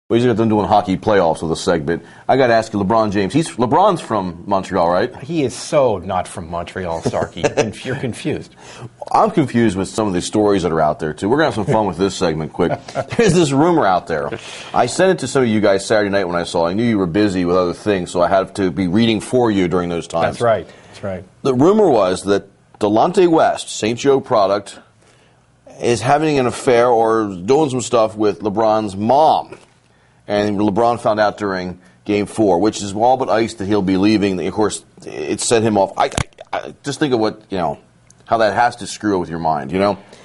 We just got done doing hockey playoffs with a segment. I got to ask you, LeBron James. LeBron's from Montreal, right? He is so not from Montreal, Starkey. You're confused. I'm confused with some of the stories that are out there, too. We're going to have some fun with this segment quick. There's this rumor out there. I sent it to some of you guys Saturday night when I saw it. I knew you were busy with other things, so I had to be reading for you during those times. That's right. That's right. The rumor was that Delonte West, St. Joe product, is having an affair or doing some stuff with LeBron's mom. And LeBron found out during Game 4, which is all but ice that he'll be leaving. Of course, it set him off. I just think of what, how that has to screw with your mind,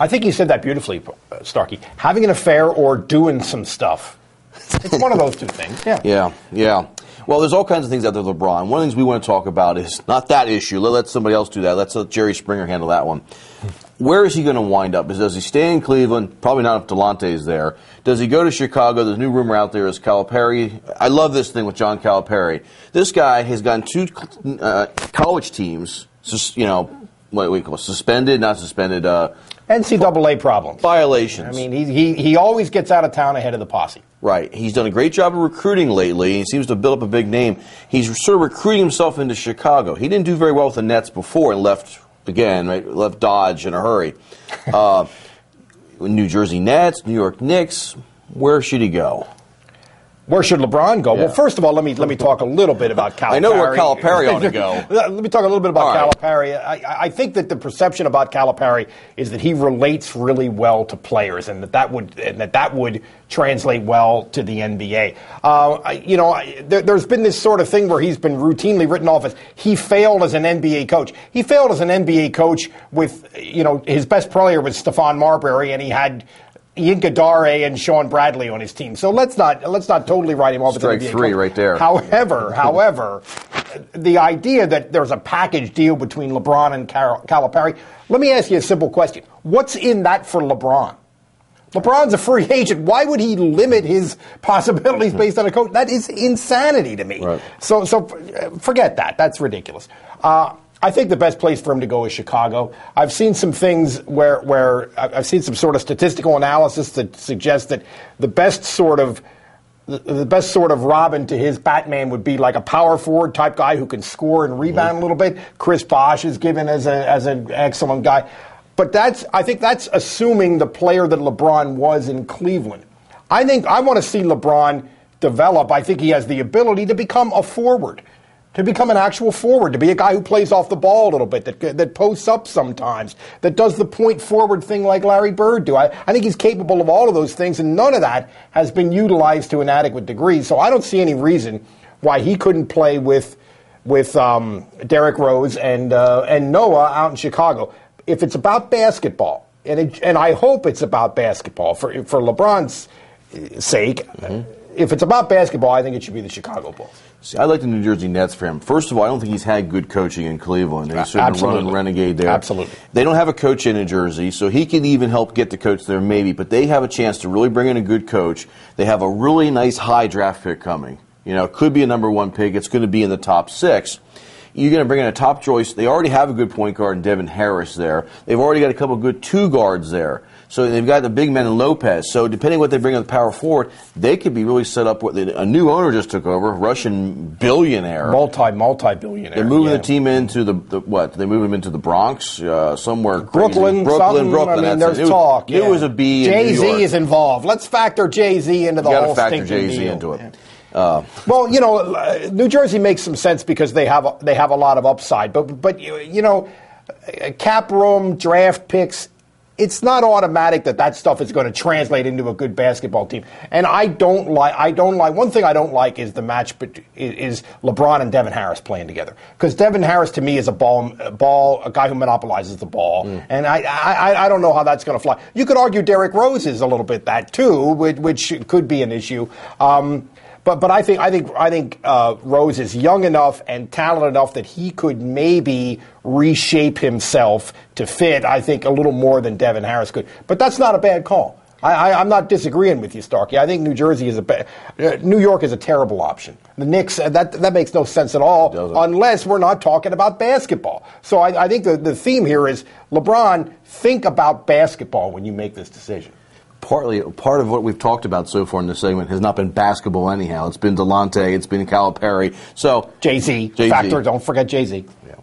I think you said that beautifully, Starkey. Having an affair or doing some stuff. It's one of those two things. Yeah. Well, there's all kinds of things out there with LeBron. One of the things we want to talk about is not that issue. Let somebody else do that. Let's let Jerry Springer handle that one. Where is he going to wind up? Does he stay in Cleveland? Probably not if Delonte is there. Does he go to Chicago? There's a new rumor out there is Calipari. I love this thing with John Calipari. This guy has gotten two college teams, what we call suspended, not suspended. NCAA problems. Violations. I mean, he always gets out of town ahead of the posse. Right. He's done a great job of recruiting lately. He seems to have built up a big name. He's sort of recruiting himself into Chicago. He didn't do very well with the Nets before and left again, right? Left Dodge in a hurry. New Jersey Nets, New York Knicks. Where should he go? Where should LeBron go? Yeah. Well, first of all, let me talk a little bit about Calipari. I know where Calipari ought to go. Let me talk a little bit about Calipari. I think that the perception about Calipari is that he relates really well to players, and that would translate well to the NBA. There's been this sort of thing where he's been routinely written off as he failed as an NBA coach. He failed as an NBA coach with his best player was Stephon Marbury, and he had Yinka Dare and Sean Bradley on his team. So let's not totally write him off. Strike three right there. However, the idea that there's a package deal between LeBron and Calipari, let me ask you a simple question. What's in that for LeBron? LeBron's a free agent. Why would he limit his possibilities based on a coach? That is insanity to me. Right. So forget that. That's ridiculous. I think the best place for him to go is Chicago. I've seen some things where I've seen some sort of statistical analysis that suggests that the best sort of Robin to his Batman would be like a power forward type guy who can score and rebound a little bit. Chris Bosh is given as an excellent guy. But I think that's assuming the player that LeBron was in Cleveland. I want to see LeBron develop. I think he has the ability to become a forward. To become an actual forward, to be a guy who plays off the ball a little bit, that posts up sometimes, that does the point forward thing like Larry Bird do. I think he's capable of all of those things, and none of that has been utilized to an adequate degree. So I don't see any reason why he couldn't play with Derrick Rose and Noah out in Chicago. If it's about basketball, and I hope it's about basketball for LeBron's sake. If it's about basketball, I think it should be the Chicago Bulls. See, I like the New Jersey Nets for him. First of all, I don't think he's had good coaching in Cleveland. He's sort of been running renegade there. Absolutely. They don't have a coach in New Jersey, so he could even help get the coach there maybe. But they have a chance to really bring in a good coach. They have a really nice high draft pick coming. It could be a number one pick. It's going to be in the top 6. You're going to bring in a top choice. They already have a good point guard in Devin Harris there. They've already got a couple of good 2 guards there. So they've got the big man in Lopez. So depending on what they bring on the power forward, they could be really set up with a new owner just took over, Russian billionaire. Multi-billionaire. They're moving the team into the what? They move him into the Bronx, somewhere Brooklyn. There's talk. It was a B. Jay-Z is involved. Let's factor Jay-Z into the whole thing. You got to factor Jay-Z Jay-Z into it. Well, New Jersey makes some sense because they have a lot of upside, but cap room, draft picks. It's not automatic that stuff is going to translate into a good basketball team. And I don't like. One thing I don't like is the match. Is LeBron and Devin Harris playing together? Because Devin Harris to me is a guy who monopolizes the ball, and I don't know how that's going to fly. You could argue Derrick Rose is a little bit that too, which could be an issue. But I think Rose is young enough and talented enough that he could maybe reshape himself to fit, I think, a little more than Devin Harris could. But that's not a bad call. I'm not disagreeing with you, Starkey. I think New Jersey is New York is a terrible option. The Knicks, that makes no sense at all unless we're not talking about basketball. So I think the theme here is, LeBron, think about basketball when you make this decision. part of what we've talked about so far in this segment has not been basketball anyhow. It's been Delonte, it's been Calipari. So Jay-Z factor. Don't forget Jay-Z. Yeah.